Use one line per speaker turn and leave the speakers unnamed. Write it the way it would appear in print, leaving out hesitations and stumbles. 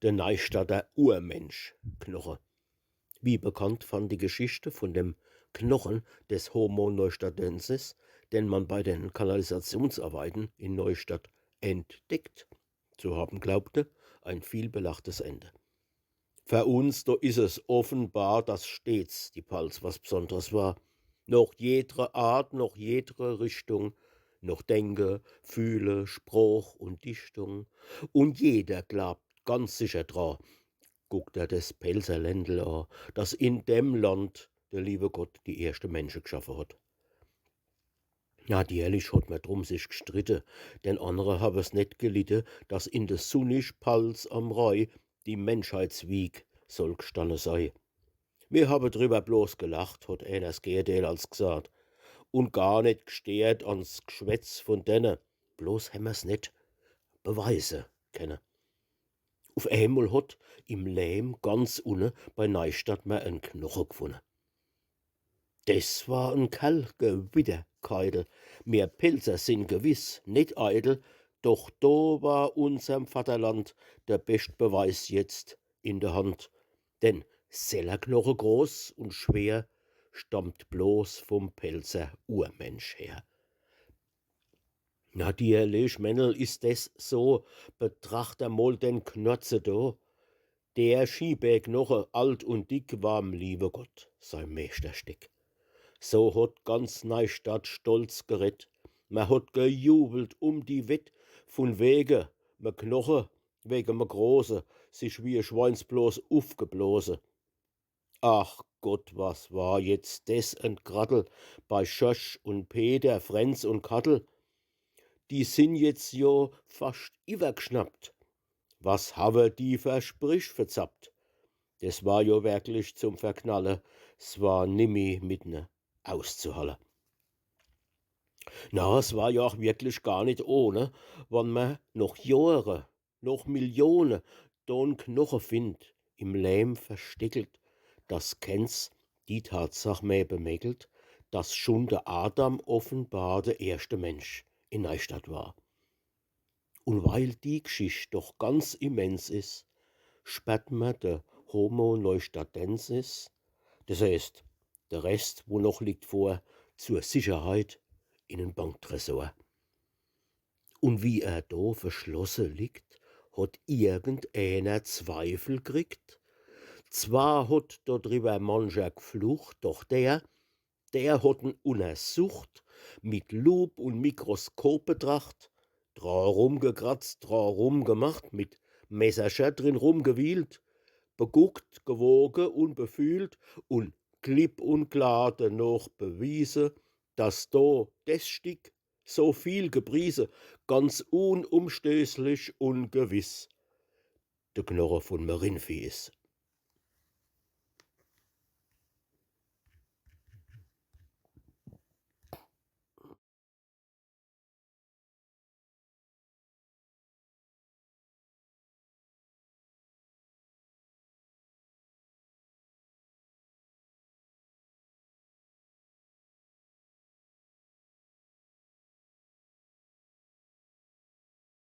Der Neistadter Urmensch Knoche. Wie bekannt fand die Geschichte von dem Knochen des Homo neustadensis, den man bei den Kanalisationsarbeiten in Neustadt entdeckt zu haben glaubte, ein vielbelachtes Ende. Für uns, da ist es offenbar, dass stets die Pals was Besonderes war. Noch jedre Art, noch jedre Richtung, noch Denke, Fühle, Spruch und Dichtung. Und jeder glaubt ganz sicher dran, guckt er das Pelzer Ländl an, dass in dem Land der liebe Gott die erste Menschen geschaffen hat. Natürlich hat man drum sich gestritten, denn andere haben es nicht gelitten, dass in de Sunnisch Pals am Rai die Menschheitswieg soll gestanden sei. Wir haben drüber bloß gelacht, hat einers Gerdel als gesagt, und gar nicht gestört ans Geschwätz von denen, bloß hemmer's nicht Beweise kenne. Auf einmal hat im Lehm ganz unten bei Neustadt man einen Knochen gefunden. Das war ein Kalkwidderkeidel. Wir Pilzer sind gewiss nicht eitel, doch da war unserem Vaterland der best Beweis jetzt in der Hand. Denn Sellerknoche groß und schwer stammt bloß vom Pelzer Urmensch her. Natürlich, Männl, ist des so, betracht einmal den Knotze da. Der Schieberknoche, alt und dick, warm, liebe Gott, sein Meisterstück. So hat ganz Neustadt stolz gerett. Man hat gejubelt die Wett, von wegen me Knoche, wegen me Große, sich wie ein Schweinsblos aufgeblose. Ach Gott, was war jetzt des ein Grattel bei Schösch und Peter, Frenz und Kattel? Die sind jetzt jo fast iwergeschnappt. Was habe die versprich verzappt? Das war jo wirklich zum Verknalle, s war nimmi mit ne auszuhallen. Na, es war ja auch wirklich gar nicht ohne, wann man noch Jahre, noch Millionen Ton Knochen findet, im Lehm versteckelt, das kennt's die Tatsache mehr bemäkelt, dass schon der Adam offenbar der erste Mensch in Neustadt war. Und weil die Geschichte doch ganz immens ist, sperrt man der Homo Neustadensis, das heißt, der Rest, wo noch liegt vor, zur Sicherheit in den Banktresor. Und wie er da verschlossen liegt, hat irgendeiner Zweifel kriegt. Zwar hat da drüber mancher geflucht, doch der hat ihn untersucht, mit Lup und Mikroskop betracht, dra rumgekratzt, dra rumgemacht, mit Messerchen drin rumgewielt, beguckt, gewogen und befühlt und klipp und klar dennoch bewiese, dass da des Stück so viel gepriese, ganz unumstößlich und gewiss de Knochen von Merinfi is.